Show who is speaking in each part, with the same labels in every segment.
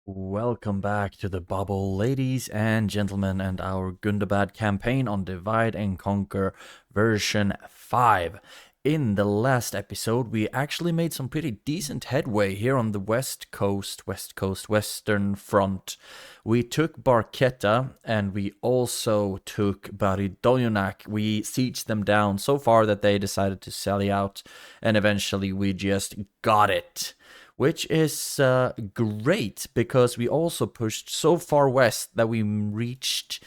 Speaker 1: Welcome back to the bubble, ladies and gentlemen, and our Gundabad campaign on Divide and Conquer version 5. In the last episode, we actually made some pretty decent headway here on the western front. We took Barquetta, and we also took Baridonionak. We sieged them down so far that they decided to sally out, and eventually we just got it. Which is great, because we also pushed so far west that we reached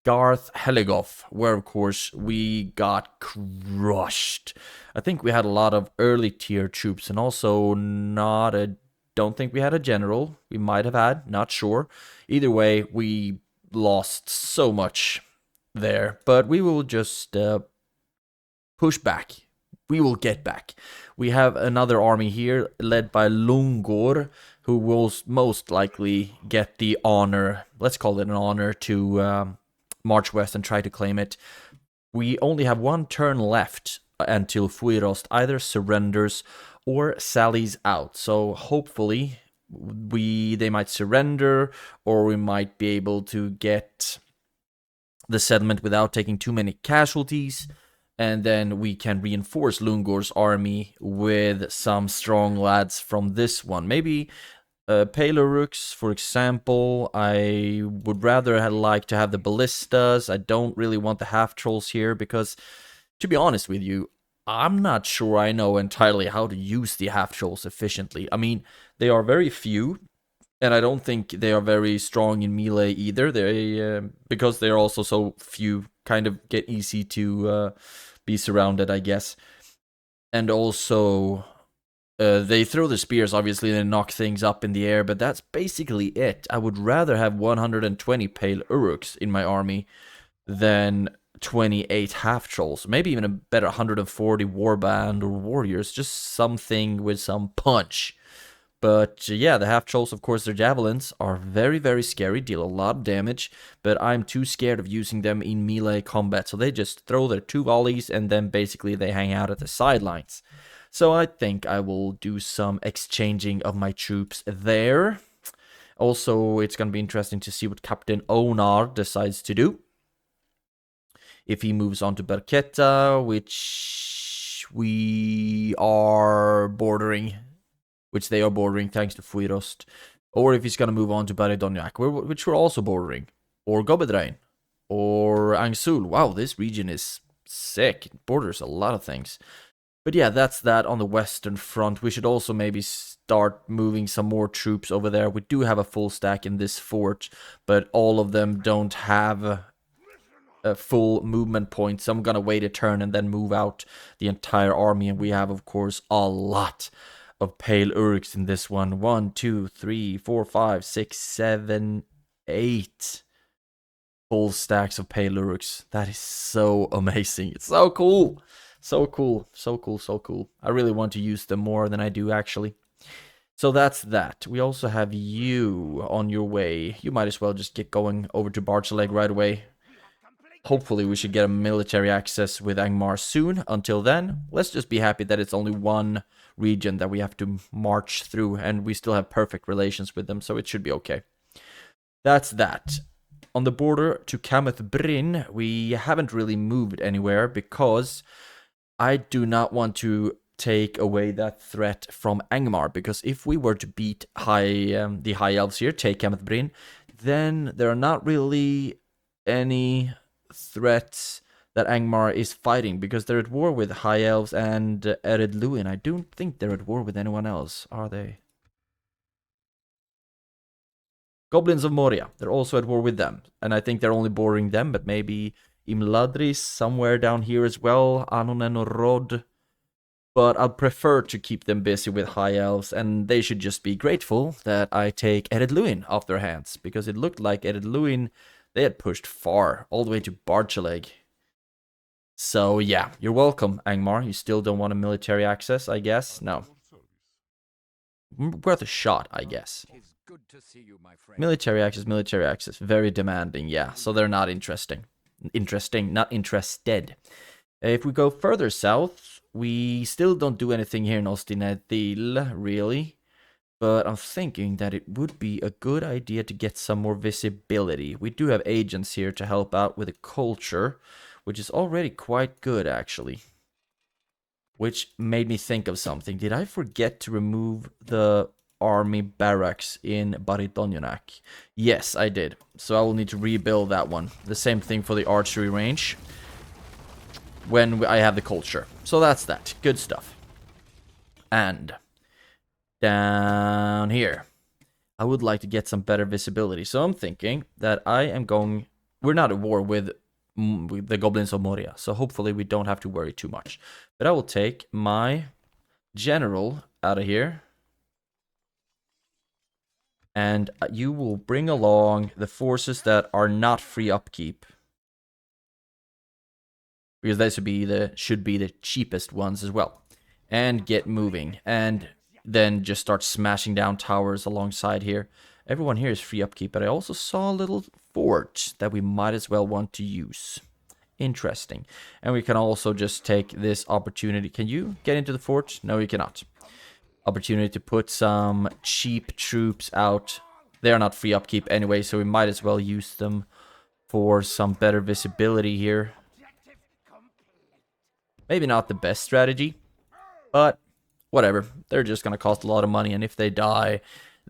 Speaker 1: Garth Heligoth, where of course we got crushed. I think we had a lot of early tier troops, and also don't think we had a general. We might have had, not sure. Either way, we lost so much there, but we will just push back. We will get back. We have another army here led by Lungor, who will most likely get the honor, let's call it an honor, to march west and try to claim it. We only have one turn left until Fuirost either surrenders or sallies out. So hopefully they might surrender, or we might be able to get the settlement without taking too many casualties. And then we can reinforce Lungor's army with some strong lads from this one. Maybe Paleoruks, for example. I would rather like to have the ballistas. I don't really want the half-trolls here because, to be honest with you, I'm not sure I know entirely how to use the half-trolls efficiently. I mean, they are very few, and I don't think they are very strong in melee either. They because they are also so few, kind of get easy to be surrounded, I guess. And also, they throw the spears, obviously, and knock things up in the air, but that's basically it. I would rather have 120 Pale Uruks in my army than 28 half-trolls. Maybe even a better 140 warband or warriors, just something with some punch. But yeah, the half-trolls, of course, their javelins are very, very scary, deal a lot of damage, but I'm too scared of using them in melee combat, so they just throw their 2 volleys and then basically they hang out at the sidelines. So I think I will do some exchanging of my troops there. Also, it's going to be interesting to see what Captain Onar decides to do. If he moves on to Barquetta, which we are bordering, which they are bordering thanks to Fuirost, or if he's going to move on to Baridonionak, which we're also bordering, or Gobedrain, or Angsul. Wow, this region is sick. It borders a lot of things. But yeah, that's that on the western front. We should also maybe start moving some more troops over there. We do have a full stack in this fort, but all of them don't have a full movement point, so I'm going to wait a turn and then move out the entire army, and we have, of course, a lot of Pale Uruks in this one. 1, 2, 3, 4, 5, 6, 7, 8 full stacks of Pale Uruks. That is so amazing. It's so cool. So cool. So cool. So cool. I really want to use them more than I do, actually. So that's that. We also have you on your way. You might as well just get going over to Barchaleg right away. Hopefully we should get a military access with Angmar soon. Until then, let's just be happy that it's only one region that we have to march through, and we still have perfect relations with them, so it should be okay. That's that. On the border to Kameth Bryn, we haven't really moved anywhere because I do not want to take away that threat from Angmar, because if we were to beat the High Elves here, take Kameth Bryn, then there are not really any threats that Angmar is fighting, because they're at war with High Elves and Ered Luin. I don't think they're at war with anyone else, are they? Goblins of Moria, they're also at war with them, and I think they're only bordering them, but maybe Imladris somewhere down here as well, Anonen or Rod. But I'd prefer to keep them busy with High Elves, and they should just be grateful that I take Ered Luin off their hands, because it looked like Ered Luin, they had pushed far, all the way to Barchaleg. So yeah, you're welcome, Angmar. You still don't want a military access, I guess? No. Worth a shot, I guess. Military access, very demanding, yeah. So they're not not interested. If we go further south, we still don't do anything here in Ostinedil, really. But I'm thinking that it would be a good idea to get some more visibility. We do have agents here to help out with the culture, which is already quite good, actually. Which made me think of something. Did I forget to remove the army barracks in Baridonionak? Yes, I did. So I will need to rebuild that one. The same thing for the archery range when I have the culture. So that's that. Good stuff. And down here, I would like to get some better visibility. So I'm thinking that I am going... We're not at war with the Goblins of Moria, so hopefully we don't have to worry too much. But I will take my general out of here. And you will bring along the forces that are not free upkeep. Because they should be the cheapest ones as well. And get moving. And then just start smashing down towers alongside here. Everyone here is free upkeep, but I also saw a little fort that we might as well want to use. Interesting. And we can also just take this opportunity. Can you get into the fort? No, you cannot. Opportunity to put some cheap troops out. They are not free upkeep anyway, so we might as well use them for some better visibility here. Maybe not the best strategy, but whatever. They're just going to cost a lot of money, and if they die,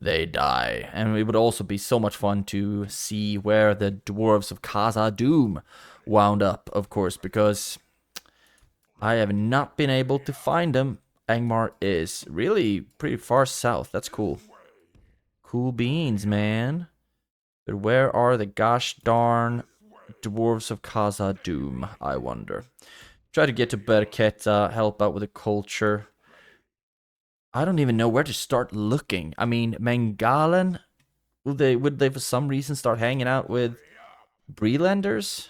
Speaker 1: they die. And it would also be so much fun to see where the Dwarves of Khazad-dûm wound up, of course, because I have not been able to find them. Angmar is really pretty far south. That's cool. Cool beans, man. But where are the gosh darn Dwarves of Khazad-dûm, I wonder. Try to get to Berketa, help out with the culture. I don't even know where to start looking. I mean, Mangalen? Would they for some reason start hanging out with Brelanders?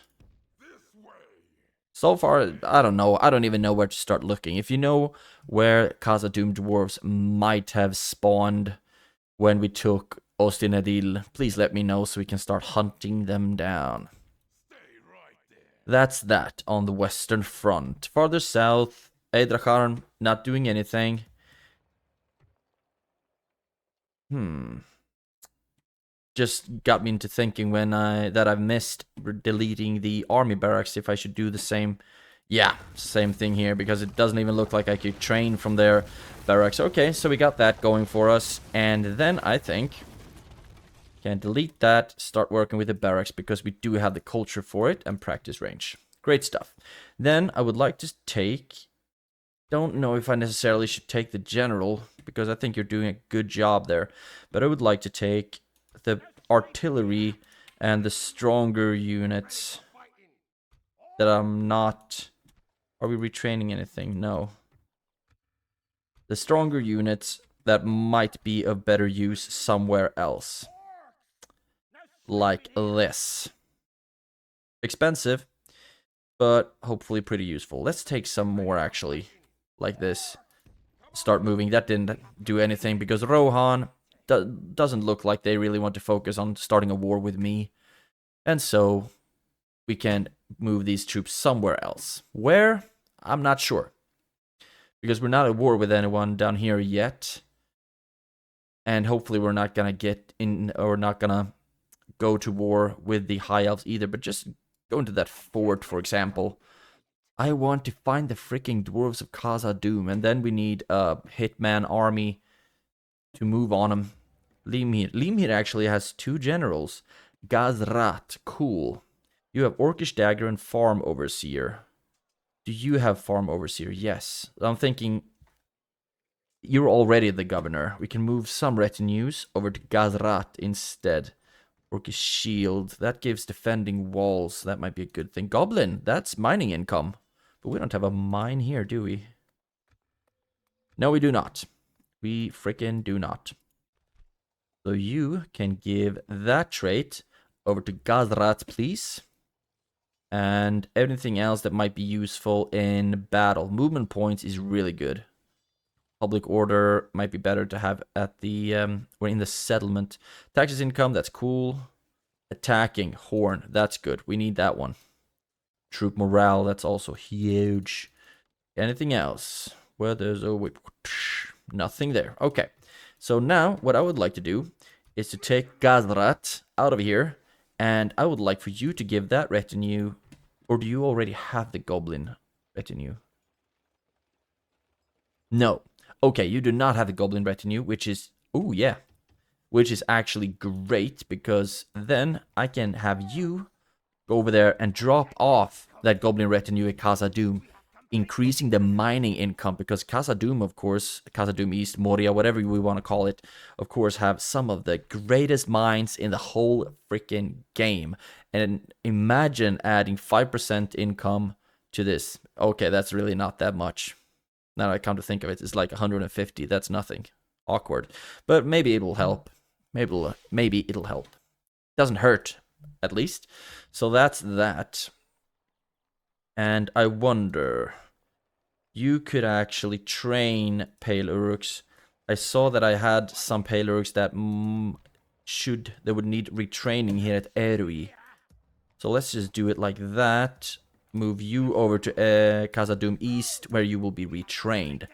Speaker 1: So far, I don't know. I don't even know where to start looking. If you know where Khazad-dûm dwarves might have spawned when we took Ostinadil, please let me know so we can start hunting them down. That's that on the western front. Farther south, Eidracharn not doing anything. Just got me into thinking that I've missed deleting the army barracks if I should do the same. Yeah, same thing here, because it doesn't even look like I could train from their barracks. Okay, so we got that going for us. And then I think can delete that, start working with the barracks, because we do have the culture for it and practice range. Great stuff. Then I would like to take... Don't know if I necessarily should take the general, because I think you're doing a good job there. But I would like to take the artillery and the stronger units that I'm not... Are we retraining anything? No. The stronger units that might be of better use somewhere else. Like this. Expensive, but hopefully pretty useful. Let's take some more, actually. Like this. Start moving. That didn't do anything because Rohan doesn't look like they really want to focus on starting a war with me. And so we can move these troops somewhere else. Where? I'm not sure. Because we're not at war with anyone down here yet. And hopefully we're not gonna get in, or not gonna go to war with the High Elves either. But just go into that fort, for example. I want to find the freaking Dwarves of Khazad-dûm, and then we need a hitman army to move on them. Limir. Limir actually has 2 generals. Gazrat. Cool. You have Orcish Dagger and Farm Overseer. Do you have Farm Overseer? Yes. I'm thinking you're already the governor. We can move some retinues over to Gazrat instead. Orcish Shield. That gives defending walls. That might be a good thing. Goblin. That's mining income. But we don't have a mine here, do we? No, we do not. We frickin' do not. So you can give that trait over to Gazrat, please. And everything else that might be useful in battle. Movement points is really good. Public order might be better to have at the or in the settlement. Taxes income, that's cool. Attacking, horn, that's good. We need that one. Troop morale, that's also huge. Anything else? Well, there's a whip. Nothing there. Okay. So now, what I would like to do is to take Gazrat out of here, and I would like for you to give that retinue, or do you already have the goblin retinue? No. Okay, you do not have the goblin retinue, which is, oh yeah, which is actually great, because then I can have you go over there and drop off that goblin retinue at Khazad-dûm, increasing the mining income, because Khazad-dûm, of course, Khazad-dûm East, Moria, whatever we want to call it, of course, have some of the greatest mines in the whole freaking game. And imagine adding 5% income to this. Okay, that's really not that much. Now I come to think of it, it's like 150. That's nothing. Awkward. But maybe it will help. Maybe it'll help. Doesn't hurt, at least. So that's that. And I wonder, you could actually train Pale Uruks. I saw that I had some Pale Uruks that they would need retraining here at Erui. So let's just do it like that. Move you over to Khazad-dûm East, where you will be retrained.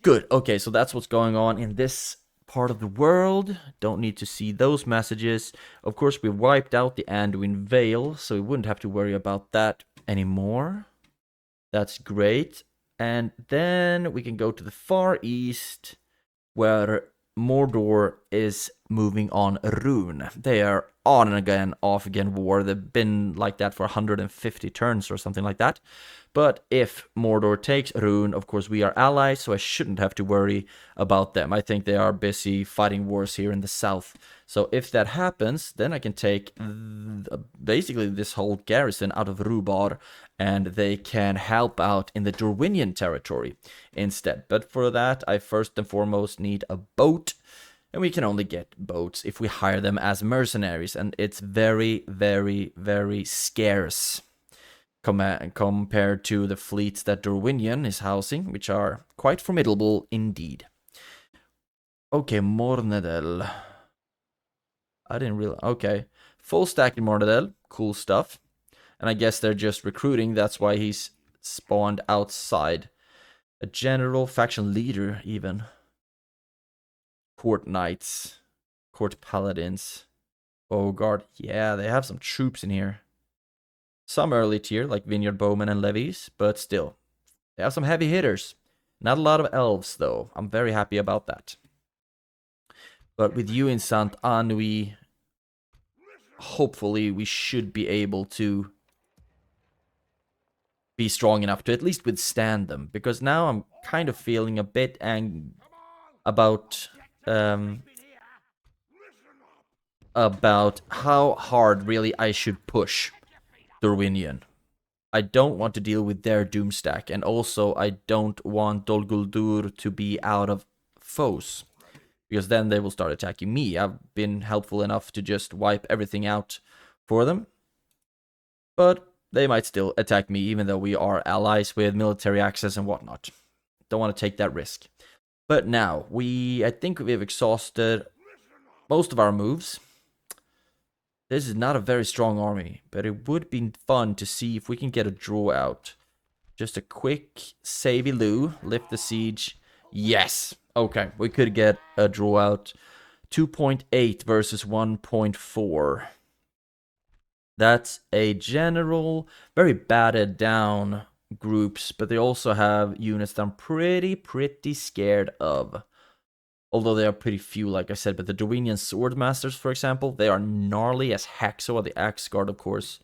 Speaker 1: Good. Okay, so that's what's going on in this part of the world. Don't need to see those messages. Of course, we wiped out the Anduin Vale, so we wouldn't have to worry about that anymore. That's great. And then we can go to the far east, where Mordor is moving on Rune. They are on and again, off again war. They've been like that for 150 turns or something like that. But if Mordor takes Rune, of course we are allies, so I shouldn't have to worry about them. I think they are busy fighting wars here in the south. So if that happens, then I can take basically this whole garrison out of Rubar, and they can help out in the Dorwinian territory instead. But for that, I first and foremost need a boat. And we can only get boats if we hire them as mercenaries. And it's very, very, very scarce compared to the fleets that Dorwinion is housing, which are quite formidable indeed. Okay, Mornedel. I didn't realize. Okay, full stack in Mornedel. Cool stuff. And I guess they're just recruiting. That's why he's spawned outside. A general, faction leader even. Court knights, court paladins, Bogard. Yeah, they have some troops in here. Some early tier, like Vineyard Bowmen and Levies, but still, they have some heavy hitters. Not a lot of elves, though. I'm very happy about that. But with you in Sant Anui, hopefully we should be able to be strong enough to at least withstand them. Because now I'm kind of feeling a bit about how hard really I should push Dorwinion. I don't want to deal with their doomstack, and also I don't want Dol Guldur to be out of foes, because then they will start attacking me. I've been helpful enough to just wipe everything out for them, but they might still attack me, even though we are allies with military access and whatnot. Don't want to take that risk. But now, I think we've exhausted most of our moves. This is not a very strong army, but it would be fun to see if we can get a draw out. Just a quick savey Lou, lift the siege. Yes! Okay, we could get a draw out. 2.8 versus 1.4. That's a general, very battered down groups, but they also have units that I'm pretty scared of. Although they are pretty few, like I said, but the Dorwinian Swordmasters, for example, they are gnarly as heck. So are the Axe Guard, of course.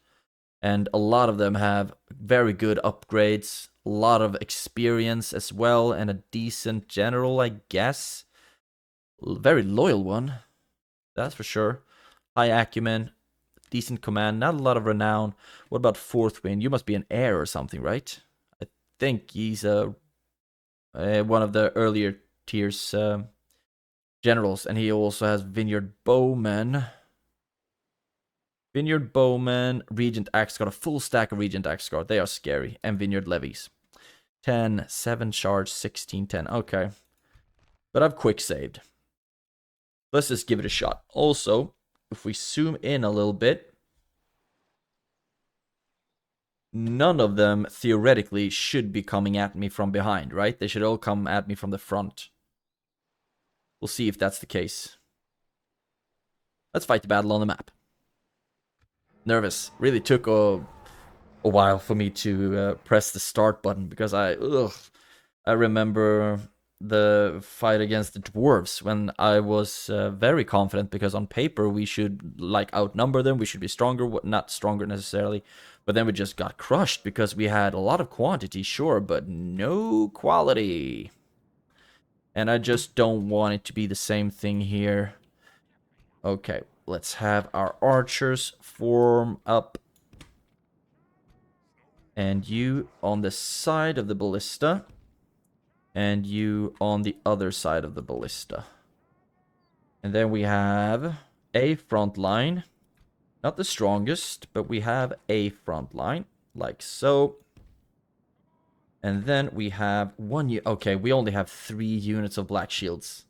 Speaker 1: And a lot of them have very good upgrades, a lot of experience as well, and a decent general, I guess. Very loyal one, that's for sure. High acumen, decent command, not a lot of renown. What about Fourth Wind? You must be an heir or something, right? I think he's one of the earlier tiers generals, and he also has Vineyard Bowmen. Vineyard Bowmen, Regent Axe Guard, a full stack of Regent Axe Guard. They are scary. And Vineyard Levies. 10, 7 charge, 16, 10. Okay. But I've quick saved. Let's just give it a shot. Also, if we zoom in a little bit, none of them theoretically should be coming at me from behind, right? They should all come at me from the front. We'll see if that's the case. Let's fight the battle on the map. Nervous. Really took a while for me to press the start button because I remember the fight against the dwarves when I was very confident, because on paper we should like outnumber them, we should be stronger, not stronger necessarily, but then we just got crushed because we had a lot of quantity, sure, but no quality. And I just don't want it to be the same thing here. Okay, let's have our archers form up. And you on the side of the ballista. And you on the other side of the ballista. And then we have a front line. Not the strongest, but we have a front line. Like so. And then we have one... Okay, we only have 3 units of black shields.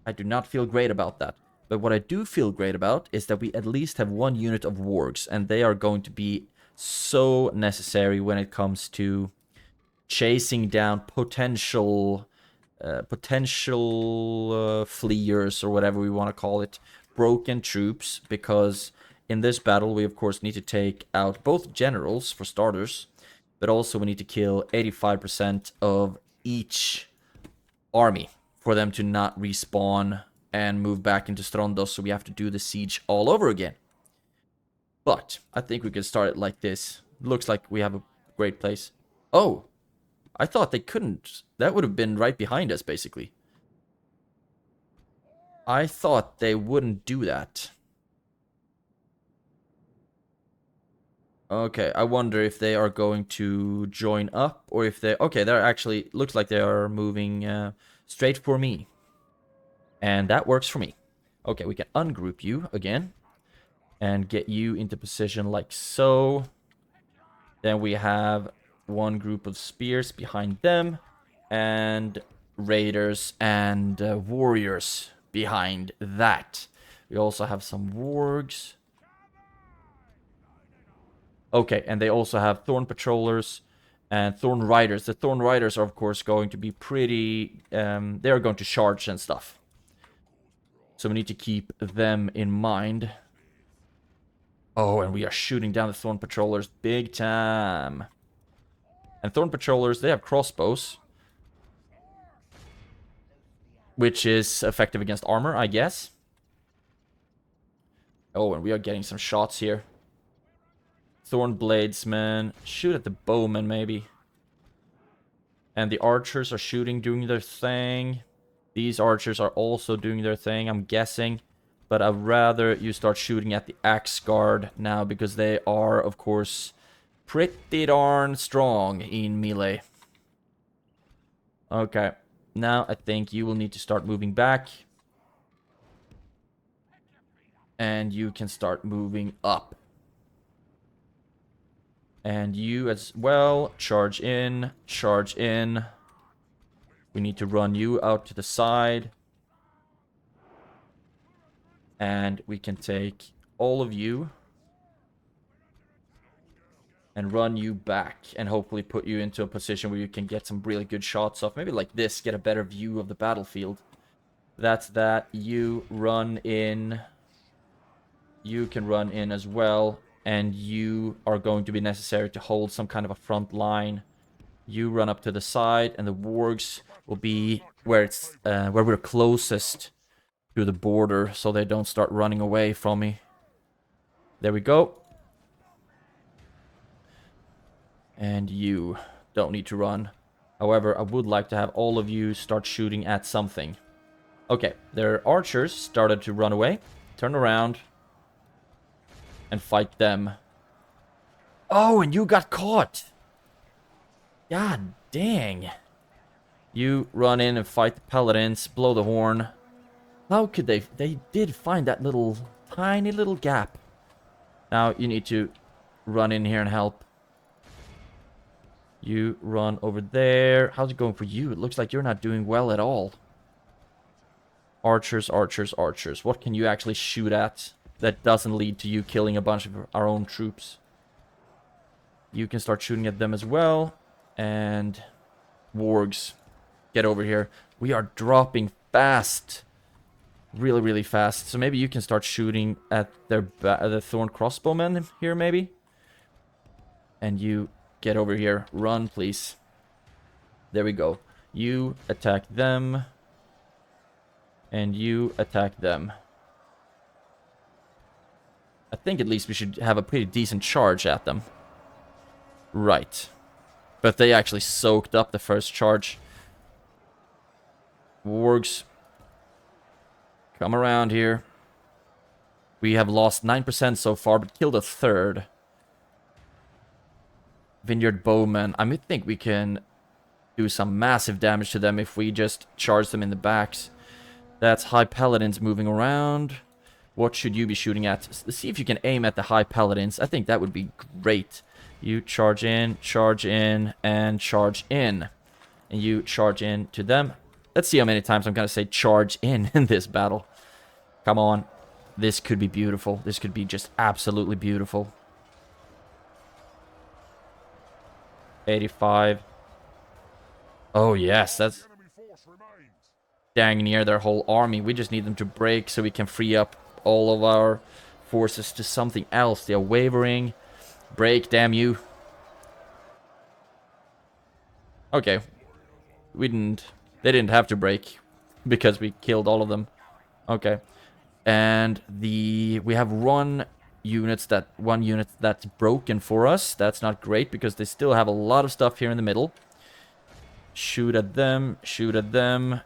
Speaker 1: I do not feel great about that. But what I do feel great about is that we at least have 1 unit of wargs. And they are going to be so necessary when it comes to chasing down potential fleers, or whatever we want to call it. Broken troops. Because in this battle we of course need to take out both generals for starters. But also we need to kill 85% of each army for them to not respawn and move back into Strondos, so we have to do the siege all over again. But I think we can start it like this. Looks like we have a great place. Oh, I thought they couldn't. That would have been right behind us, basically. I thought they wouldn't do that. Okay, I wonder if they are going to join up, or if they... Okay, they're actually... Looks like they are moving straight for me. And that works for me. Okay, we can ungroup you again. And get you into position like so. Then we have 1 group of spears behind them. And raiders and warriors behind that. We also have some wargs. Okay, and they also have Thorn Patrollers and Thorn Riders. The Thorn Riders are, of course, going to be pretty... they're going to charge and stuff. So we need to keep them in mind. Oh, and we are shooting down the Thorn Patrollers big time. And Thorn Patrollers, they have crossbows. Which is effective against armor, I guess. Oh, and we are getting some shots here. Thorn Bladesmen. Shoot at the bowmen, maybe. And the archers are shooting, doing their thing. These archers are also doing their thing, I'm guessing. But I'd rather you start shooting at the axe guard now, because they are, of course, pretty darn strong in melee. Okay. Now I think you will need to start moving back. And you can start moving up. And you as well, charge in, charge in. We need to run you out to the side. And we can take all of you and run you back. And hopefully put you into a position where you can get some really good shots off. Maybe like this, get a better view of the battlefield. That's that. You run in. You can run in as well. And you are going to be necessary to hold some kind of a front line. You run up to the side, and the wargs will be where it's where we're closest to the border, so they don't start running away from me. There we go. And you don't need to run. However, I would like to have all of you start shooting at something. Okay, their archers started to run away. Turn around. And fight them. Oh, and you got caught. God dang. You run in and fight the paladins. Blow the horn. How could they... They did find that little... Tiny little gap. Now you need to run in here and help. You run over there. How's it going for you? It looks like you're not doing well at all. Archers, archers, archers. What can you actually shoot at that doesn't lead to you killing a bunch of our own troops? You can start shooting at them as well. And wargs. get over here. We are dropping fast. Really, really fast. So maybe you can start shooting at the thorn crossbowmen here, maybe? And you get over here. Run, please. There we go. You attack them. And you attack them. I think at least we should have a pretty decent charge at them. Right. But they actually soaked up the first charge. Wargs. Come around here. We have lost 9% so far, but killed a third. Vineyard Bowmen. I think we can do some massive damage to them if we just charge them in the backs. That's High Paladins moving around. What should you be shooting at? Let's see if you can aim at the High Paladins. I think that would be great. You charge in, and charge in. And you charge in to them. Let's see how many times I'm going to say charge in this battle. Come on. This could be beautiful. This could be just absolutely beautiful. 85. Oh, yes. That's dang near their whole army. We just need them to break so we can free up all of our forces to something else. They are wavering. Break, damn you. Okay. They didn't have to break because we killed all of them. Okay. And we have one unit that's broken for us. That's not great because they still have a lot of stuff here in the middle. Shoot at them,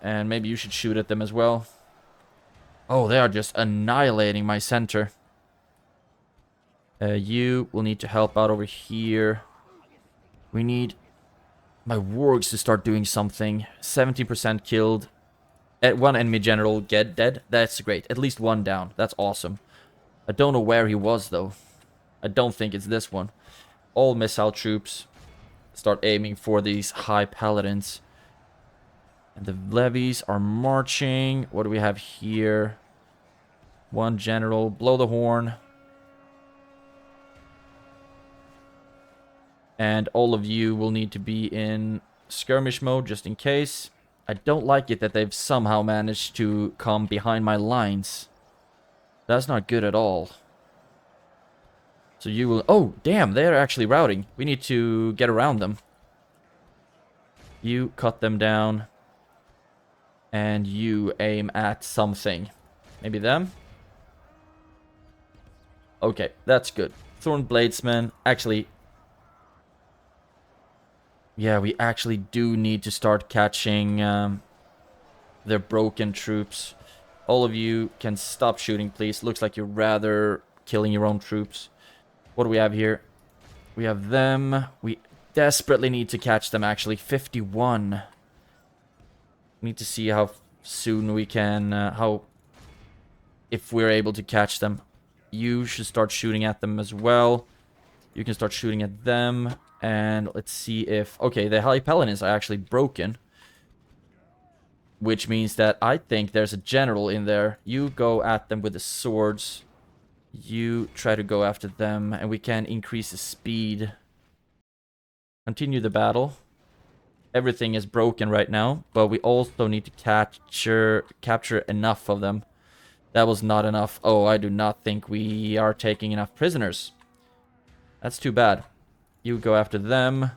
Speaker 1: and maybe you should shoot at them as well. Oh, they are just annihilating my center. You will need to help out over here. We need my wargs to start doing something. 70% killed. One enemy general get dead. That's great. At least one down. That's awesome. I don't know where he was, though. I don't think it's this one. All missile troops start aiming for these high paladins. And the levies are marching. What do we have here? One general. Blow the horn. And all of you will need to be in skirmish mode just in case. I don't like it that they've somehow managed to come behind my lines. That's not good at all. So you will... Oh, damn, they're actually routing. We need to get around them. You cut them down. And you aim at something. Maybe them? Okay, that's good. Thorn Bladesman. Actually... Yeah, we actually do need to start catching their broken troops. All of you can stop shooting, please. Looks like you're rather killing your own troops. What do we have here? We have them. We desperately need to catch them, actually. 51. We need to see how soon we can... if we're able to catch them. You should start shooting at them as well. You can start shooting at them. And let's see if... Okay, the High Paladins are actually broken. Which means that I think there's a general in there. You go at them with the swords. You try to go after them. And we can increase the speed. Continue the battle. Everything is broken right now. But we also need to capture enough of them. That was not enough. Oh, I do not think we are taking enough prisoners. That's too bad. You go after them.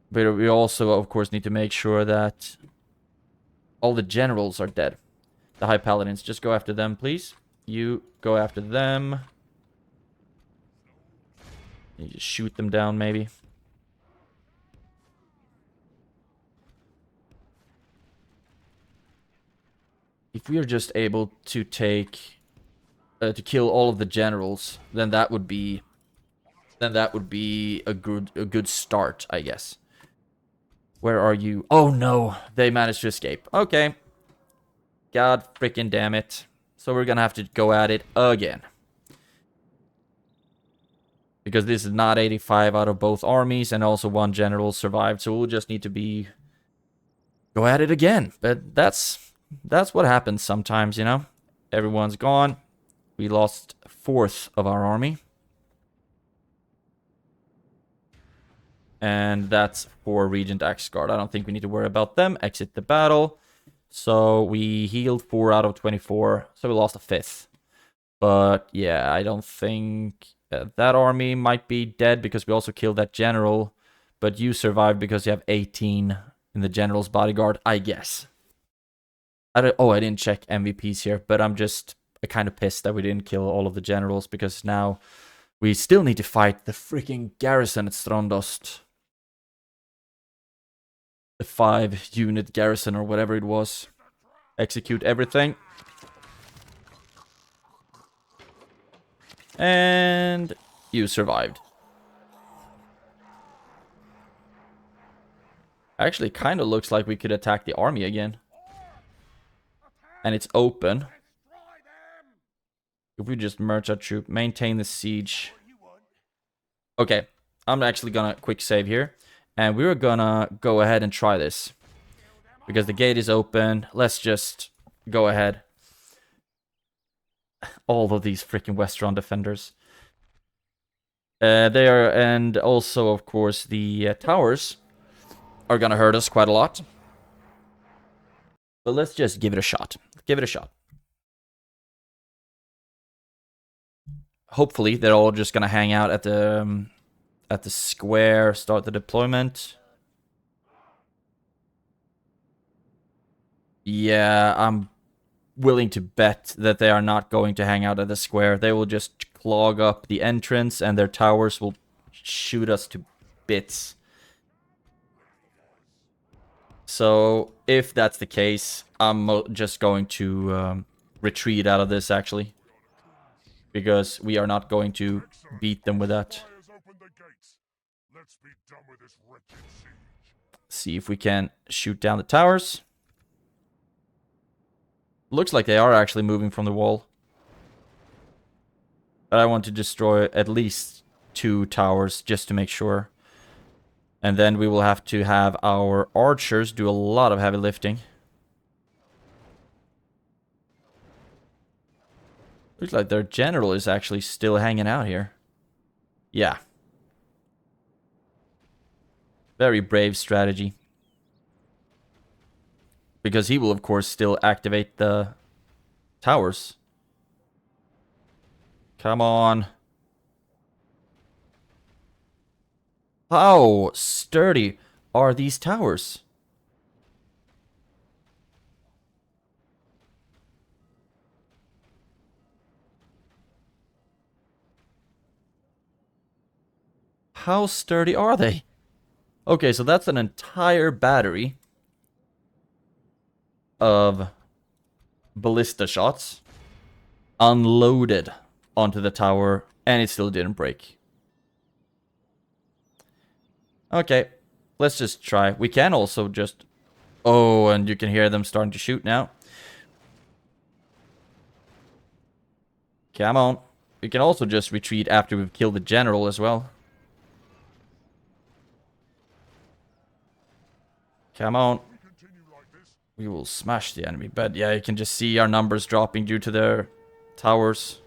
Speaker 1: But we also, of course, need to make sure that all the generals are dead. The High Paladins. Just go after them, please. You go after them. You just shoot them down, maybe. If we are just able to take... to kill all of the generals, then that would be... a good start, I guess. Where are you? Oh no, they managed to escape. Okay. God freaking damn it. So we're gonna have to go at it again. Because this is not 85 out of both armies, and also one general survived, so we'll just need to go at it again. But that's what happens sometimes, you know? Everyone's gone. We lost a fourth of our army. And that's for Regent Axgard. I don't think we need to worry about them. Exit the battle. So we healed 4 out of 24. So we lost a 5th. But yeah, I don't think that army might be dead because we also killed that general. But you survived because you have 18 in the general's bodyguard, I guess. I didn't check MVPs here, but I'm just kind of pissed that we didn't kill all of the generals because now we still need to fight the freaking garrison at Strondost. The 5-unit garrison or whatever it was. Execute everything. And you survived. Actually, kind of looks like we could attack the army again. And it's open. If we just merge our troop, maintain the siege. Okay, I'm actually gonna quick save here. And we're gonna go ahead and try this. Because the gate is open. Let's just go ahead. All of these freaking Westron defenders. They are, and also, of course, the towers are gonna hurt us quite a lot. But let's just give it a shot. Give it a shot. Hopefully, they're all just gonna hang out at the square, start the deployment. Yeah, I'm willing to bet that they are not going to hang out at the square. They will just clog up the entrance and their towers will shoot us to bits. So, if that's the case, I'm just going to retreat out of this, actually. Because we are not going to beat them with that. See if we can shoot down the towers. Looks like they are actually moving from the wall. But I want to destroy at least 2 towers just to make sure. And then we will have to have our archers do a lot of heavy lifting. Looks like their general is actually still hanging out here. Yeah. Very brave strategy. Because he will, of course, still activate the towers. Come on. How sturdy are these towers? How sturdy are they? Okay, so that's an entire battery of ballista shots unloaded onto the tower, and it still didn't break. Okay, let's just try. We can also just... Oh, and you can hear them starting to shoot now. Come on. We can also just retreat after we've killed the general as well. Come on. We will smash the enemy. But yeah, you can just see our numbers dropping due to their towers.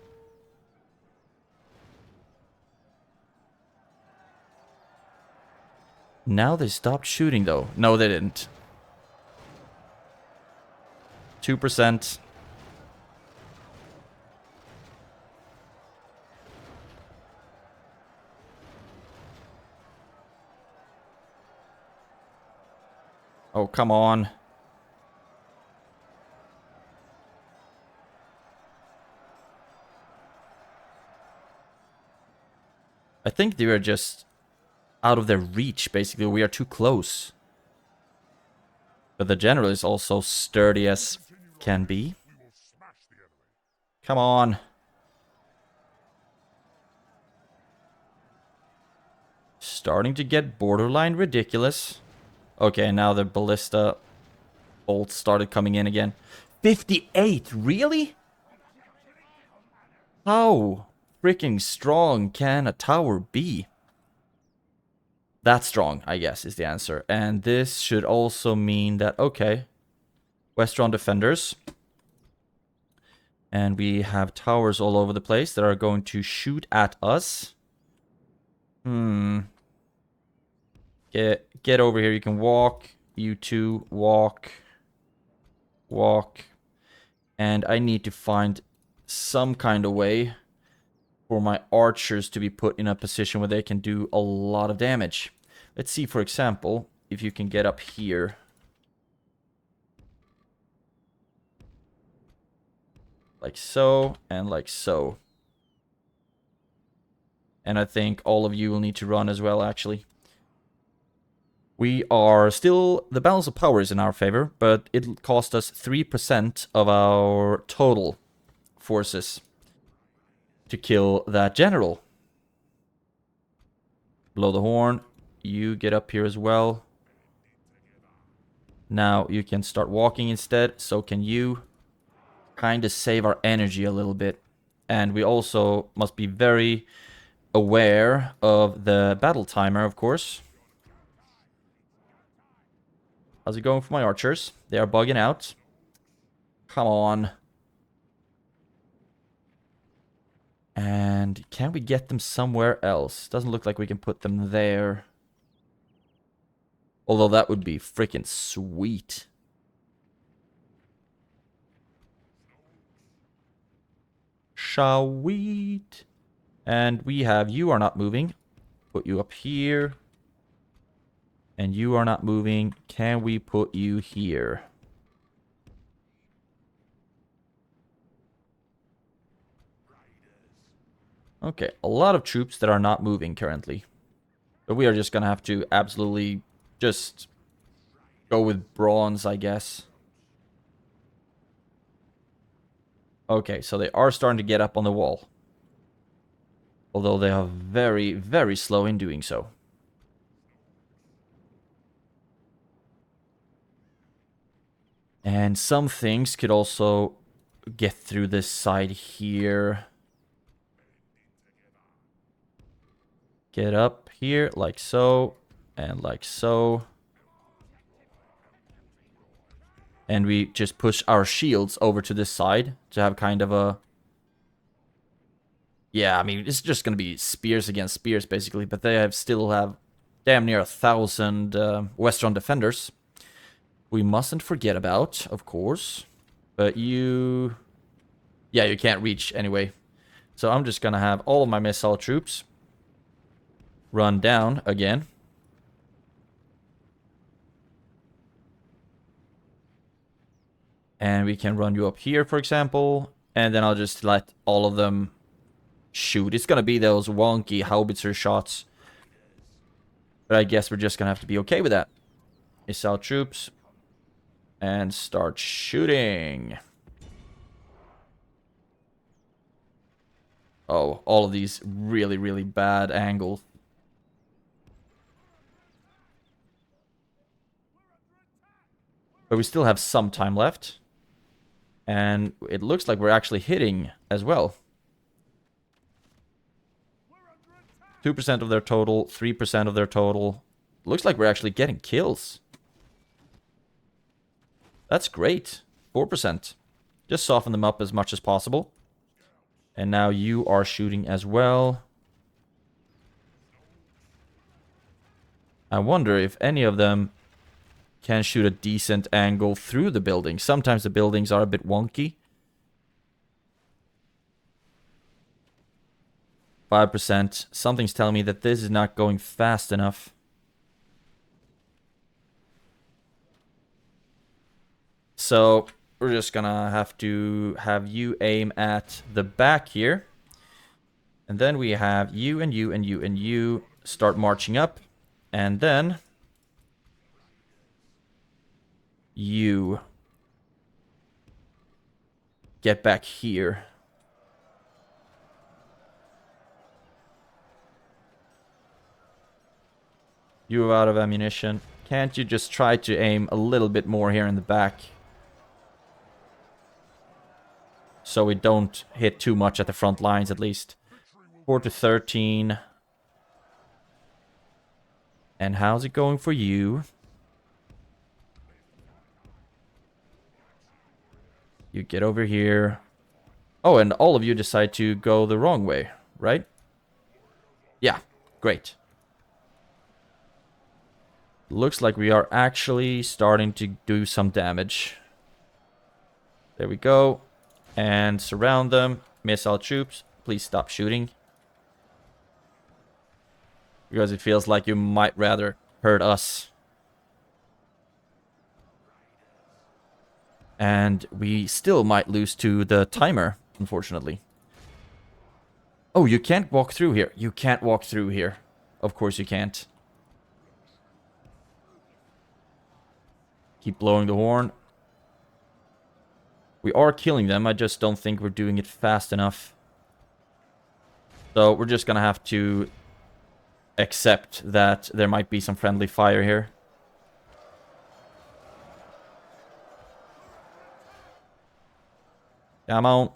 Speaker 1: Now they stopped shooting though. No, they didn't. 2%. Oh, come on. I think they are just out of their reach, basically. We are too close. But the general is also sturdy as can be. Come on. Starting to get borderline ridiculous. Okay, now the ballista bolts started coming in again. 58? Really? How freaking strong can a tower be? That strong, I guess, is the answer. And this should also mean that, okay, Westron defenders. And we have towers all over the place that are going to shoot at us. Get over here. You can walk. You two, walk. Walk. And I need to find some kind of way for my archers to be put in a position where they can do a lot of damage. Let's see, for example, if you can get up here. Like so, and like so. And I think all of you will need to run as well, actually. We are still... The balance of power is in our favor, but it cost us 3% of our total forces to kill that general. Blow the horn. You get up here as well. Now you can start walking instead. So can you. Kind of save our energy a little bit. And we also must be very aware of the battle timer, of course. How's it going for my archers? They are bugging out. Come on. And can we get them somewhere else? Doesn't look like we can put them there. Although that would be freaking sweet. Sweet. And we have, you are not moving. Put you up here. And you are not moving. Can we put you here? Okay, a lot of troops that are not moving currently. But we are just gonna have to absolutely just go with bronze, I guess. Okay, so they are starting to get up on the wall. Although they are very, very slow in doing so. And some things could also get through this side here. Get up here, like so, and like so. And we just push our shields over to this side to have kind of a... Yeah, I mean, it's just going to be spears against spears, basically. But they still have damn near 1,000 Westron defenders. We mustn't forget about, of course. But you... Yeah, you can't reach anyway. So I'm just going to have all of my missile troops run down again. And we can run you up here, for example. And then I'll just let all of them shoot. It's going to be those wonky howitzer shots. But I guess we're just going to have to be okay with that. Missile troops. And start shooting. Oh, all of these really, really bad angles. But we still have some time left. And it looks like we're actually hitting as well. 2% of their total, 3% of their total. Looks like we're actually getting kills. That's great. 4%. Just soften them up as much as possible. And now you are shooting as well. I wonder if any of them can shoot a decent angle through the building. Sometimes the buildings are a bit wonky. 5%. Something's telling me that this is not going fast enough. So we're just gonna have to have you aim at the back here. And then we have you and you and you and you start marching up. And then you get back here. You are out of ammunition. Can't you just try to aim a little bit more here in the back? So we don't hit too much at the front lines, at least. 4 to 13. And how's it going for you? You get over here. Oh, and all of you decide to go the wrong way, right? Yeah, great. Looks like we are actually starting to do some damage. There we go. And surround them. Missile troops, please stop shooting. Because it feels like you might rather hurt us. And we still might lose to the timer, unfortunately. Oh, you can't walk through here. You can't walk through here. Of course you can't. Keep blowing the horn. We are killing them. I just don't think we're doing it fast enough. So we're just gonna have to accept that there might be some friendly fire here. Come on.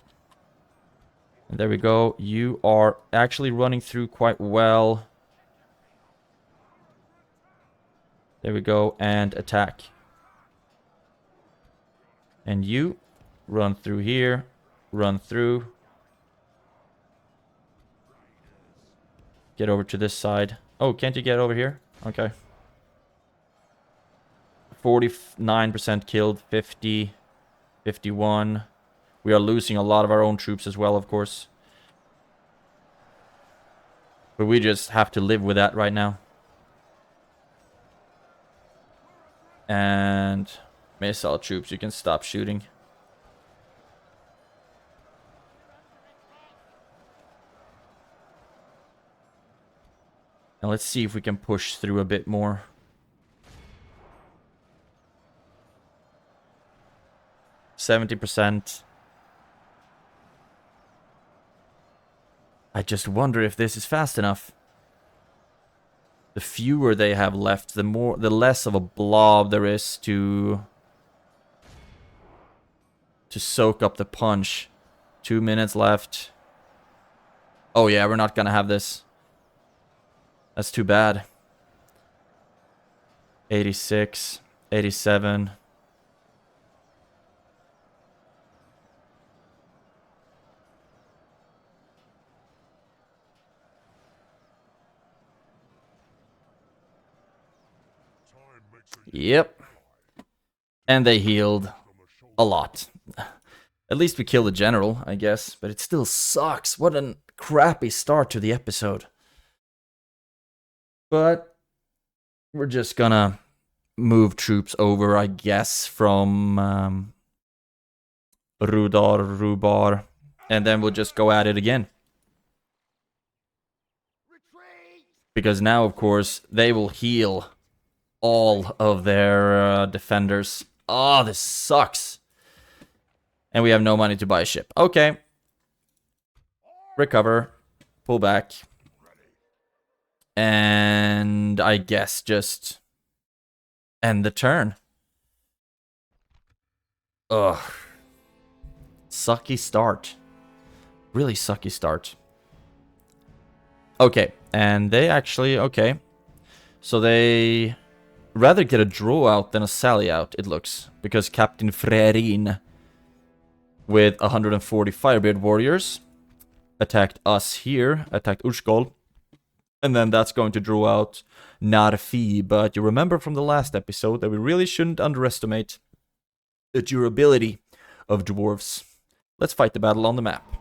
Speaker 1: And there we go. You are actually running through quite well. There we go. And attack. And you run through here. Run through. Get over to this side. Oh, can't you get over here? Okay. 49% killed. 50. 51. We are losing a lot of our own troops as well, of course. But we just have to live with that right now. And missile troops, you can stop shooting. Now let's see if we can push through a bit more. %. I just wonder if this is fast enough. The fewer they have left, the less of a blob there is to soak up the punch. 2 minutes left. Oh yeah, we're not gonna have this. That's too bad. 86, 87. Yep. And they healed a lot. At least we killed the general, I guess. But it still sucks. What a crappy start to the episode. But we're just gonna move troops over, I guess, from Rubar. And then we'll just go at it again. Because now, of course, they will heal all of their defenders. Oh, this sucks. And we have no money to buy a ship. Okay. Recover. Pull back. And I guess just end the turn. Ugh. Sucky start. Really sucky start. Okay. And they actually... Okay. So they... rather get a draw out than a sally out, it looks. Because Captain Frerin, with 140 Firebeard warriors, attacked us here, attacked Ushkol. And then that's going to draw out Narfi. But you remember from the last episode that we really shouldn't underestimate the durability of dwarves. Let's fight the battle on the map.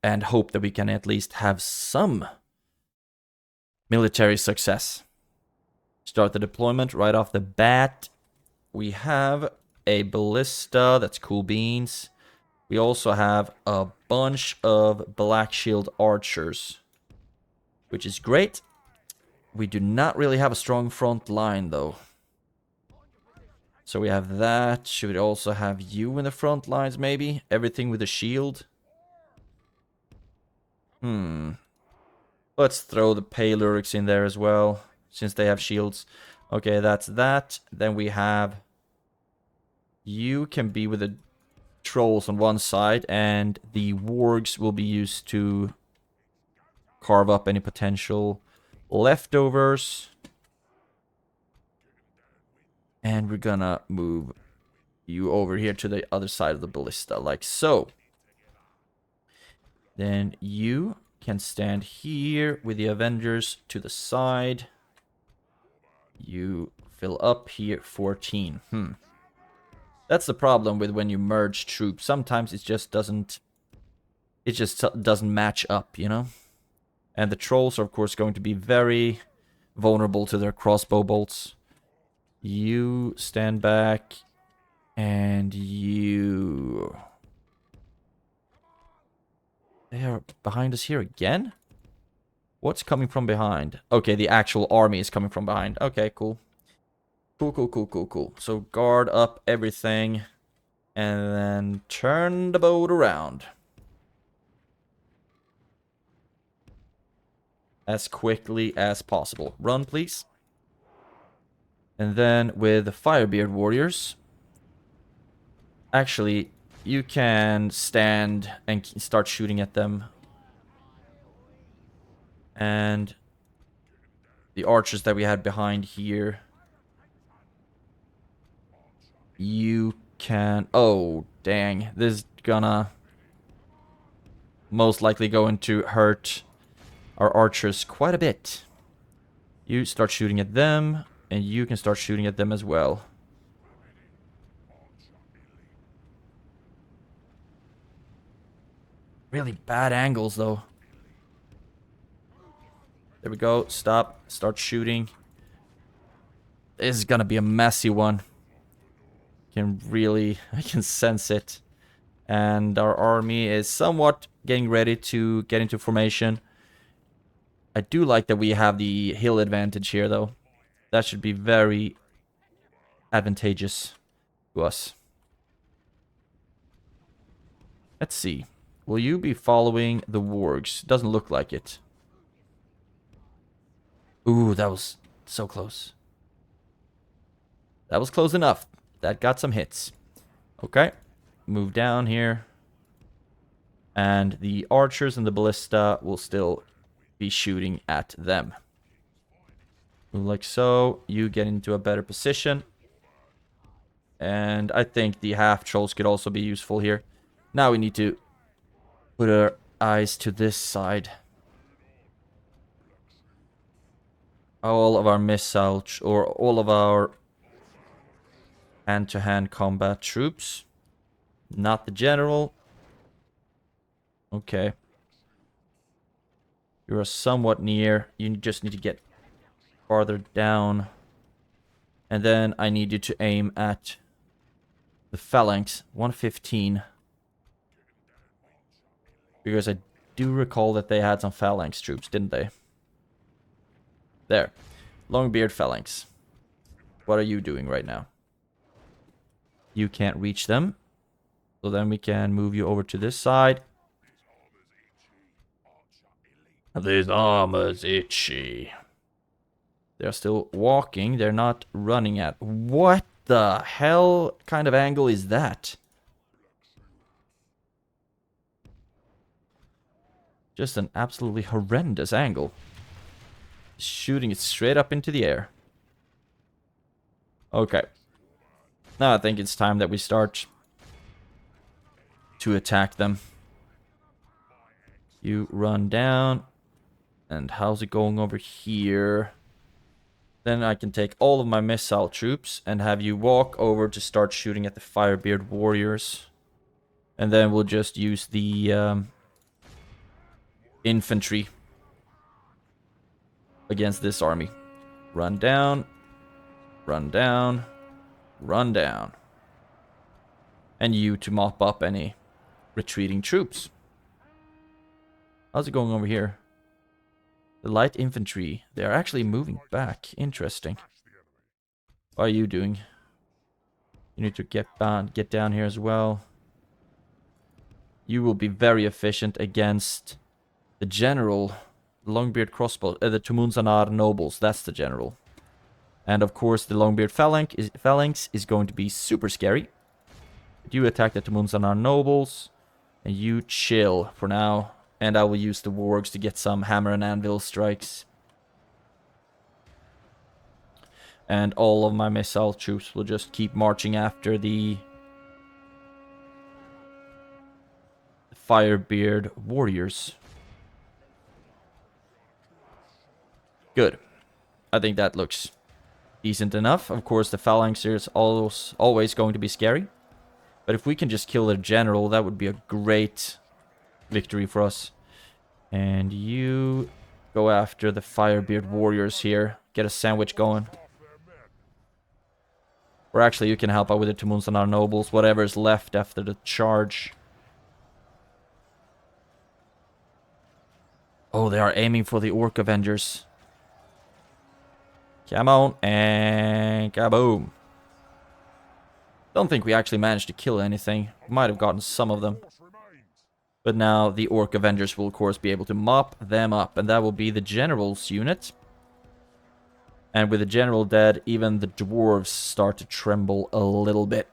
Speaker 1: And hope that we can at least have some military success. Start the deployment right off the bat. We have a ballista, that's cool beans. We also have a bunch of Black Shield archers, which is great. We do not really have a strong front line, though. So we have that. Should we also have you in the front lines, maybe? Everything with a shield. Let's throw the Palurics in there as well, since they have shields. Okay, that's that. Then we have... you can be with the trolls on one side, and the wargs will be used to carve up any potential leftovers. And we're gonna move you over here to the other side of the ballista, like so. Then you can stand here with the Avengers to the side. You fill up here, 14. That's the problem with when you merge troops. Sometimes it just doesn't match up, you know? And the trolls are, of course, going to be very vulnerable to their crossbow bolts. You stand back, and you... They are behind us here again? What's coming from behind? Okay, the actual army is coming from behind. Okay, cool. Cool. So guard up everything, and then turn the boat around. As quickly as possible. Run, please. And then with the Firebeard warriors, actually, you can stand and start shooting at them. And the archers that we had behind here, you can... Oh, dang. This is gonna most likely going to hurt our archers quite a bit. You start shooting at them, and you can start shooting at them as well. Really bad angles, though. There we go. Stop. Start shooting. This is gonna be a messy one. I can sense it. And our army is somewhat getting ready to get into formation. I do like that we have the hill advantage here, though. That should be very advantageous to us. Let's see. Will you be following the wargs? Doesn't look like it. Ooh, that was so close. That was close enough. That got some hits. Okay. Move down here. And the archers and the ballista will still be shooting at them. Move like so. You get into a better position. And I think the half-trolls could also be useful here. Now we need to put our eyes to this side. All of our missiles, or all of our hand-to-hand combat troops. Not the general. Okay. You are somewhat near. You just need to get farther down. And then I need you to aim at the phalanx. 115. Because I do recall that they had some phalanx troops, didn't they? There. Longbeard phalanx. What are you doing right now? You can't reach them. So then we can move you over to this side. This armor's itchy. They're still walking. They're not running at... What the hell kind of angle is that? Just an absolutely horrendous angle. Shooting it straight up into the air. Okay. Now I think it's time that we start to attack them. You run down. And how's it going over here? Then I can take all of my missile troops and have you walk over to start shooting at the Firebeard warriors. And then we'll just use the infantry against this army. Run down. Run down. Run down. And you to mop up any retreating troops. How's it going over here? The light infantry, they're actually moving back. Interesting. What are you doing? You need to get down here as well. You will be very efficient against the general, Longbeard crossbow, the Tumunzanar nobles. That's the general. And of course, the Longbeard phalanx is going to be super scary. You attack the Tumunzanar nobles, and you chill for now. And I will use the wargs to get some hammer and anvil strikes. And all of my missile troops will just keep marching after the Firebeard warriors. Good. I think that looks decent enough. Of course, the phalanx is always going to be scary. But if we can just kill their general, that would be a great victory for us. And you go after the Firebeard warriors here. Get a sandwich going. Or actually, you can help out with the Tumunsanar nobles, whatever is left after the charge. Oh, they are aiming for the Orc Avengers. Come on, and kaboom. Don't think we actually managed to kill anything. Might have gotten some of them. But now the Orc Avengers will of course be able to mop them up. And that will be the General's unit. And with the General dead, even the Dwarves start to tremble a little bit.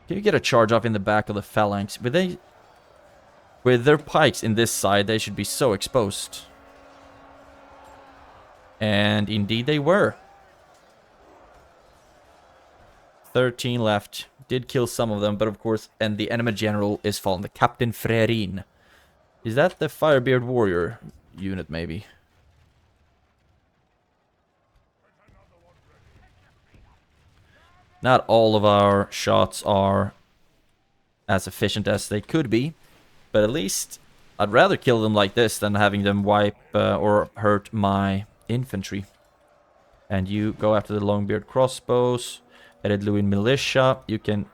Speaker 1: Can you get a charge off in the back of the Phalanx? With their pikes in this side, they should be so exposed. And indeed they were. 13 left. Did kill some of them, but of course, and the enemy general is fallen. The Captain Frerin. Is that the Firebeard warrior unit, maybe? Not all of our shots are as efficient as they could be, but at least I'd rather kill them like this than having them wipe or hurt my infantry. And you go after the Longbeard crossbows. Headed Luin militia. You can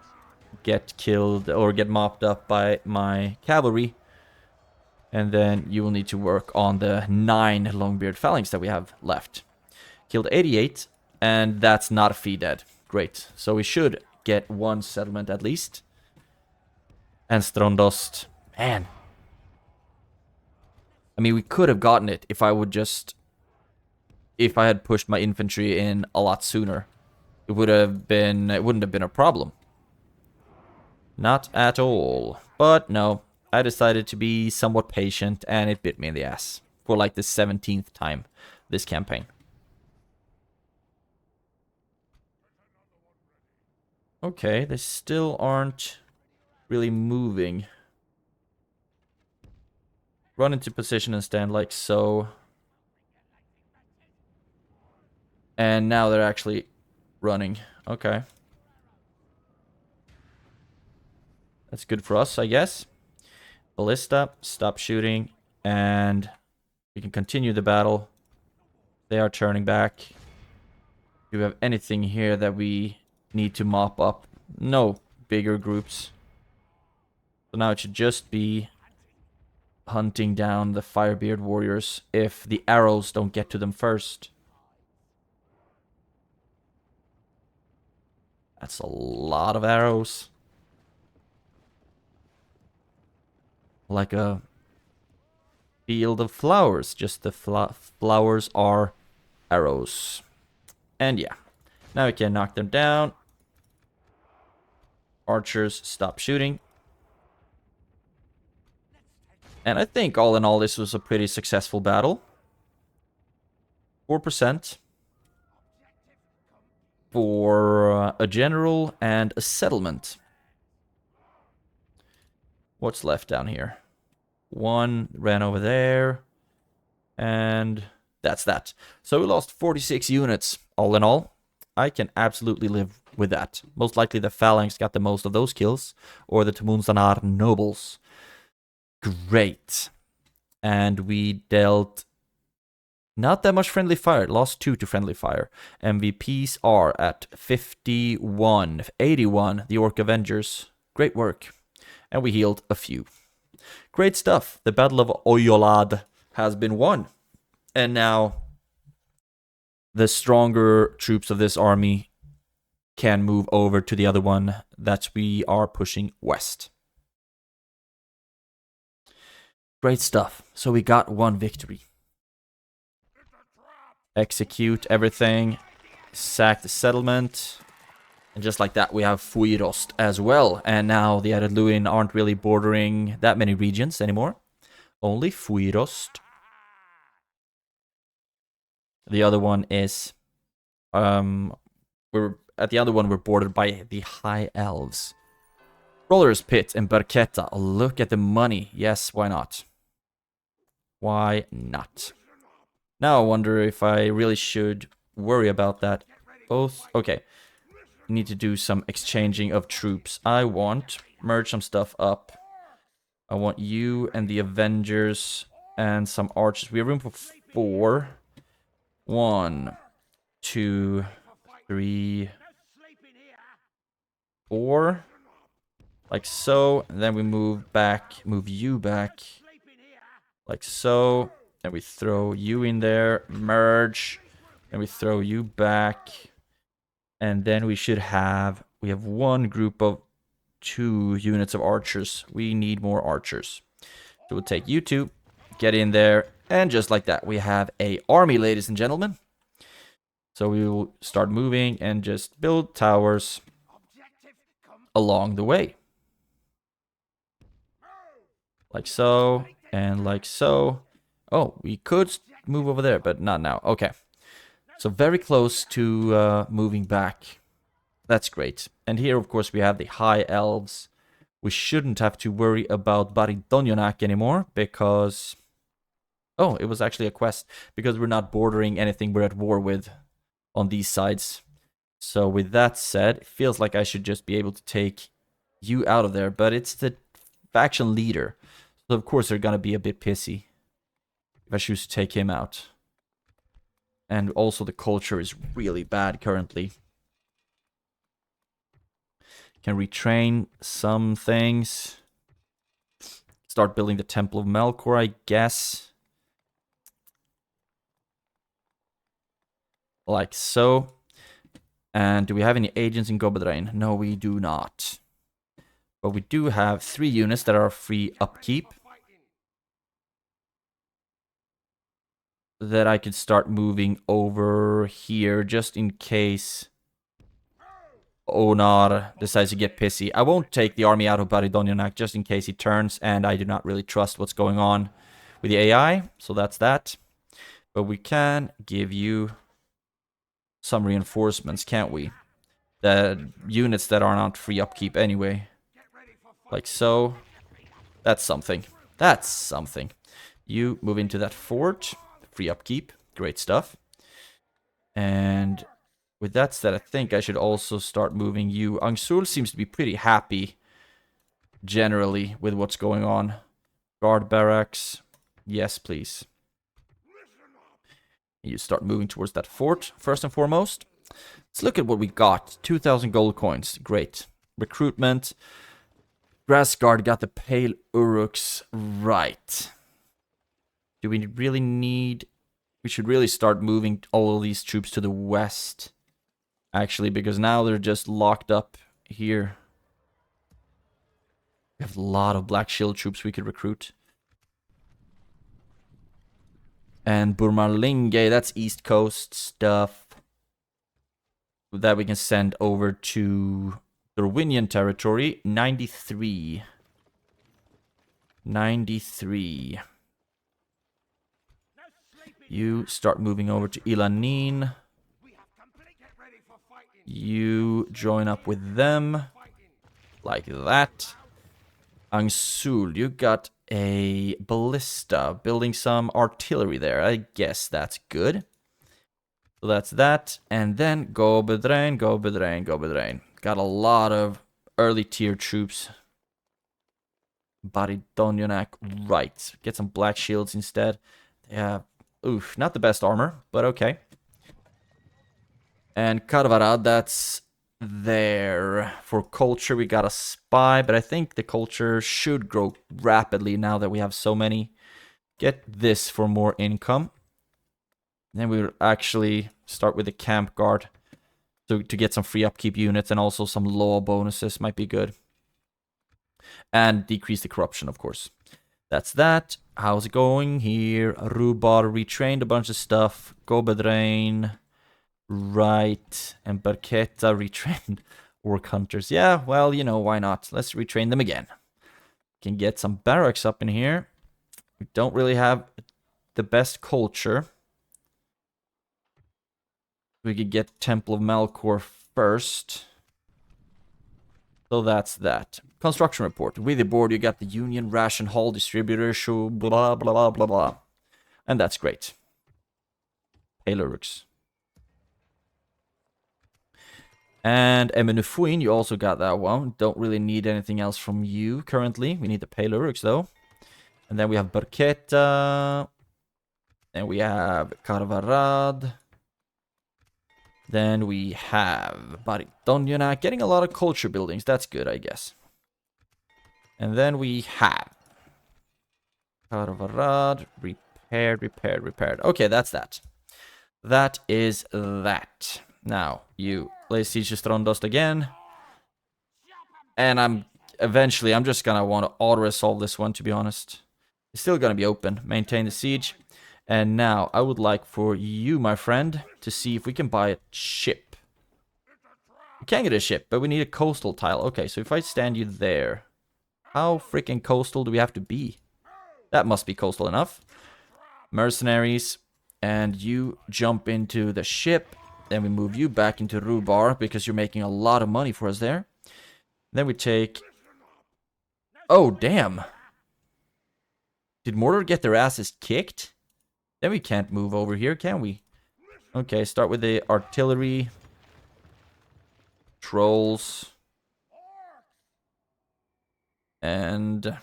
Speaker 1: get killed or get mopped up by my cavalry. And then you will need to work on the 9 Longbeard phalanx that we have left. Killed 88, and that's not a fee dead. Great. So we should get 1 settlement at least. And Strondost. Man. I mean, we could have gotten it if I would just... If I had pushed my infantry in a lot sooner. It wouldn't have been a problem. Not at all. But no, I decided to be somewhat patient and it bit me in the ass. For like the 17th time this campaign. Okay, they still aren't really moving. Run into position and stand like so. And now they're actually running. Okay. That's good for us, I guess. Ballista, stop shooting. And we can continue the battle. They are turning back. Do we have anything here that we need to mop up? No bigger groups. So now it should just be hunting down the Firebeard warriors if the arrows don't get to them first. That's a lot of arrows. Like a field of flowers. Just the flowers are arrows. And yeah. Now we can knock them down. Archers, stop shooting. And I think all in all this was a pretty successful battle. 4%. For a general and a settlement. What's left down here? 1 ran over there. And that's that. So we lost 46 units all in all. I can absolutely live with that. Most likely the Phalanx got the most of those kills. Or the Tumunsanar nobles. Great. And we dealt... not that much friendly fire. Lost 2 to friendly fire. MVPs are at 51. 81, the Orc Avengers. Great work. And we healed a few. Great stuff. The Battle of Oyolad has been won. And now the stronger troops of this army can move over to the other one that we are pushing west. Great stuff. So we got 1 victory. Execute everything. Sack the settlement. And just like that, we have Fuirost as well. And now the Adeluin aren't really bordering that many regions anymore. Only Fuirost. The other one is... we're bordered by the High Elves. Roller's Pit and Barquetta. Look at the money. Yes, why not? Why not? Now I wonder if I really should worry about that. Both. Okay. Need to do some exchanging of troops. I want merge some stuff up. I want you and the Avengers and some archers. We have room for 4. 1, 2, 3, 4. Like so. And then we move you back. Like so. And we throw you in there. Merge. And we throw you back. And then we have one group of 2 units of archers. We need more archers. So we'll take you 2, get in there, and just like that, we have a army, ladies and gentlemen. So we will start moving and just build towers along the way. Like so, and like so. Oh, we could move over there, but not now. Okay. So very close to moving back. That's great. And here, of course, we have the High Elves. We shouldn't have to worry about Baridonionak anymore, because... Oh, it was actually a quest. Because we're not bordering anything we're at war with on these sides. So with that said, it feels like I should just be able to take you out of there. But it's the faction leader. So of course they're gonna be a bit pissy if I choose to take him out. And also the culture is really bad currently. Can retrain some things. Start building the Temple of Melkor, I guess. Like so. And do we have any agents in Goblin-horde? No, we do not. But we do have 3 units that are free upkeep. That I could start moving over here just in case Onar decides to get pissy. I won't take the army out of Baridonionak just in case he turns, and I do not really trust what's going on with the AI, so that's that. But we can give you some reinforcements, can't we? The units that are not free upkeep anyway. Like so. That's something. That's something. You move into that fort. Free upkeep. Great stuff. And with that said, I think I should also start moving you. Angsul seems to be pretty happy generally with what's going on. Guard barracks. Yes, please. You start moving towards that fort, first and foremost. Let's look at what we got. 2,000 gold coins. Great. Recruitment. Grassguard got the Pale Uruks. Right. Do we really need... We should really start moving all of these troops to the west. Actually, because now they're just locked up here. We have a lot of Black Shield troops we could recruit. And Burmarlinge, that's East Coast stuff. That we can send over to Durwinian territory. 93. 93. You start moving over to Ilanin. You join up with them. Like that. Angsul, you got a ballista. Building some artillery there. I guess that's good. So that's that. And then Goblin-horde, Goblin-horde, Goblin-horde. Got a lot of early tier troops. Baridonionak, right. Get some black shields instead. Yeah. Oof, not the best armor, but okay. And Karvarad, that's there. For culture, we got a spy, but I think the culture should grow rapidly now that we have so many. Get this for more income. Then we'll actually start with the camp guard to get some free upkeep units, and also some law bonuses might be good. And decrease the corruption, of course. That's that. How's it going here? Rubar retrained a bunch of stuff. Goblin-horde. Right. And Barketa retrained orc hunters. Yeah, well, you know, why not? Let's retrain them again. Can get some barracks up in here. We don't really have the best culture. We could get Temple of Melkor first. So that's that. Construction report. With the board, you got the Union Ration Hall Distributor, show, blah, blah, blah, blah, blah. And that's great. Palurks. And Emenufuin, you also got that one. Don't really need anything else from you currently. We need the Palurks though. And then we have Barketa. Then we have Karvarad. Then we have Baridonyana. Getting a lot of culture buildings. That's good, I guess. And then we have Karvarad. Repaired. Okay, that's that. That is that. Now, you lay siege to Strondost again. And I'm just gonna want to auto-resolve this one, to be honest. It's still gonna be open. Maintain the siege. And now, I would like for you, my friend, to see if we can buy a ship. We can get a ship, but we need a coastal tile. Okay, so if I stand you there, how freaking coastal do we have to be? That must be coastal enough. Mercenaries, and you jump into the ship. Then we move you back into Rubar, because you're making a lot of money for us there. Then we take... Oh, damn. Did Mordor get their asses kicked? Then we can't move over here, can we? Okay, start with the artillery. Trolls. And...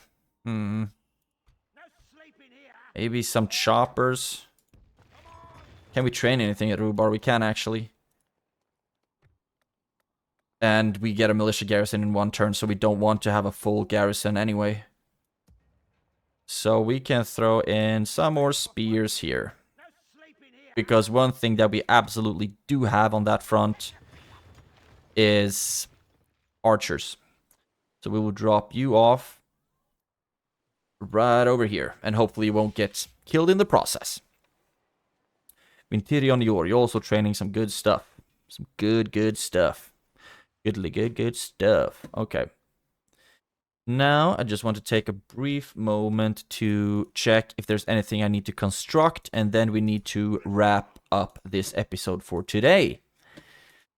Speaker 1: maybe some choppers. Can we train anything at Rubar? We can, actually. And we get a militia garrison in one turn, so we don't want to have a full garrison anyway. So we can throw in some more spears here. Because one thing that we absolutely do have on that front is archers. So we will drop you off right over here. And hopefully you won't get killed in the process. Vintirion Yor, you're also training some good stuff. Some good stuff. Good stuff. Okay. Now, I just want to take a brief moment to check if there's anything I need to construct, and then we need to wrap up this episode for today.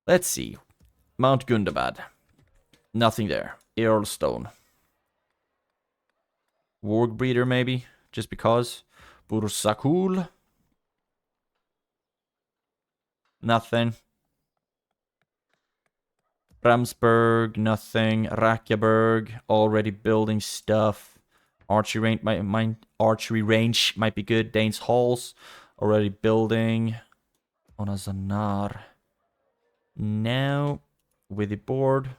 Speaker 1: Let's see. Mount Gundabad. Nothing there. Earlstone. Warg Breeder, maybe? Just because. Bursakul. Nothing. Bramsberg, nothing. Rakjaberg, already building stuff. Archery range might be good. Dane's Halls, already building. Onazanar. Now, with the board.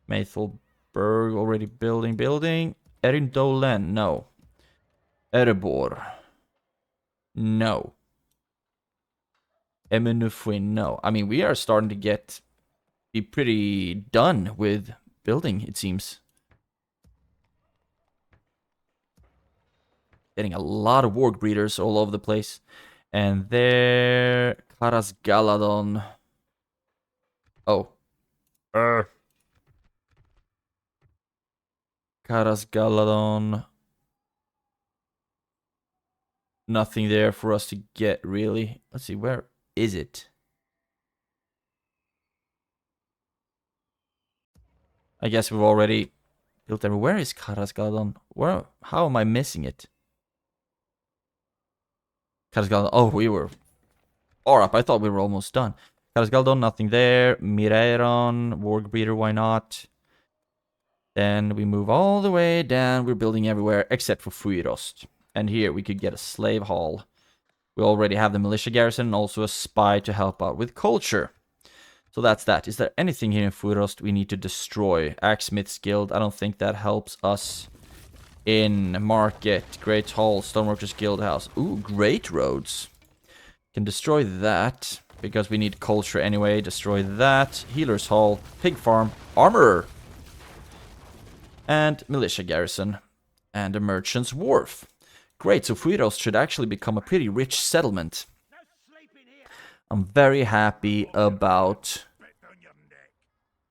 Speaker 1: Maythelberg, already building. Erindolen, no. Erebor. No. Emenufuin, no. I mean, we are starting to be pretty done with building, it seems. Getting a lot of warg breeders all over the place. And there... Karas Galadon. Oh. Karas Galadon. Nothing there for us to get, really. Let's see, where is it? I guess we've already built everywhere. Where is Karas Galadon? Where? How am I missing it? Karas Galadon. Oh, we were far up. I thought we were almost done. Karas Galadon, nothing there. Mireiron, Warg Breeder, why not? Then we move all the way down. We're building everywhere except for Fuirost. And here we could get a slave hall. We already have the militia garrison and also a spy to help out with culture. So that's that. Is there anything here in Fuirost we need to destroy? Axesmith's Guild, I don't think that helps us. In Market, Great Hall, Stoneworkers Guild House. Ooh, Great Roads. Can destroy that, because we need culture anyway. Destroy that. Healer's Hall, Pig Farm, Armorer. And Militia Garrison. And a Merchant's Wharf. Great, so Fuirost should actually become a pretty rich settlement. I'm very happy about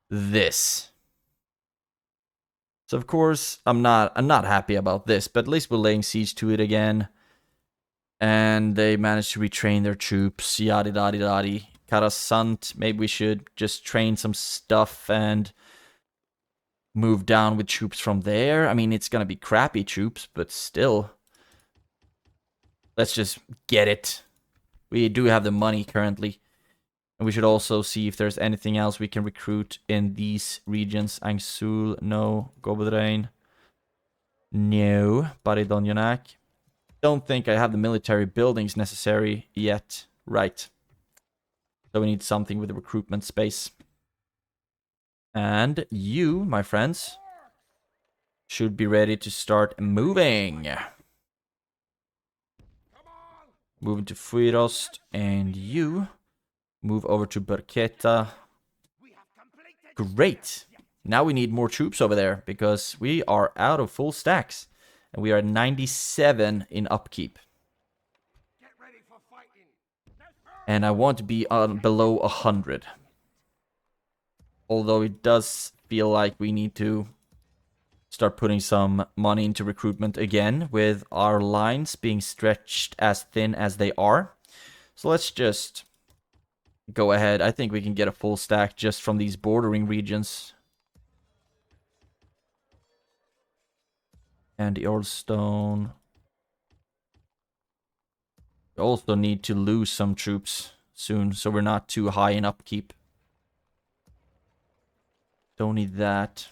Speaker 1: this. So of course, I'm not happy about this, but at least we're laying siege to it again. And they managed to retrain their troops, yada yada yada. Karasant, maybe we should just train some stuff and move down with troops from there. I mean, it's gonna be crappy troops, but still. let's just get it. We do have the money currently. And we should also see if there's anything else we can recruit in these regions. Angsul, no. Goblin-horde, no. Baridonyanak. Don't think I have the military buildings necessary yet. Right. So we need something with the recruitment space. And you, my friends, should be ready to start moving. Moving to Fuirost, and you move over to Barqueta. Great. Now we need more troops over there because we are out of full stacks. And we are 97 in upkeep. And I want to be below 100. Although it does feel like we need to start putting some money into recruitment again with our lines being stretched as thin as they are. So let's just go ahead. I think we can get a full stack just from these bordering regions. And the Earlstone. We also need to lose some troops soon, so we're not too high in upkeep. Don't need that.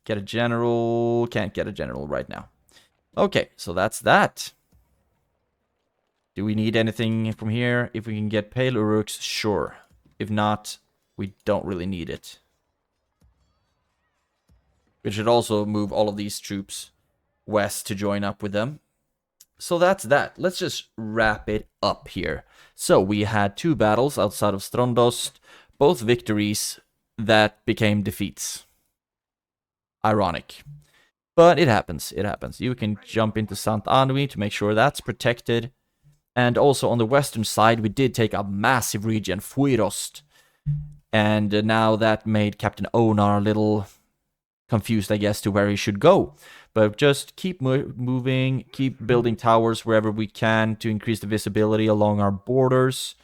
Speaker 1: Get a general. Can't get a general right now. Okay, so that's that. Do we need anything from here? If we can get Pale Uruks, sure. If not, we don't really need it. We should also move all of these troops west to join up with them. So that's that. Let's just wrap it up here. So we had 2 battles outside of Strondost. Both victories that became defeats. Ironic. But it happens. It happens. You can jump into Sant Anui to make sure that's protected. And also on the western side, we did take a massive region, Fuirost. And now that made Captain Onar a little confused, I guess, to where he should go. But just keep moving, keep building towers wherever we can to increase the visibility along our borders.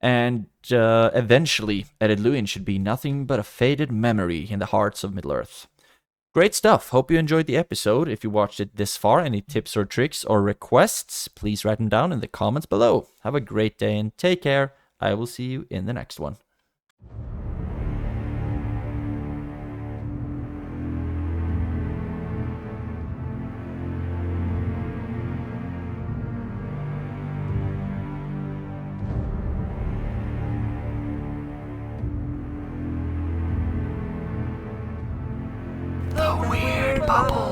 Speaker 1: And eventually, Eredluin should be nothing but a faded memory in the hearts of Middle-earth. Great stuff. Hope you enjoyed the episode. If you watched it this far, any tips or tricks or requests, please write them down in the comments below. Have a great day and take care. I will see you in the next one.
Speaker 2: The Weird Bubble.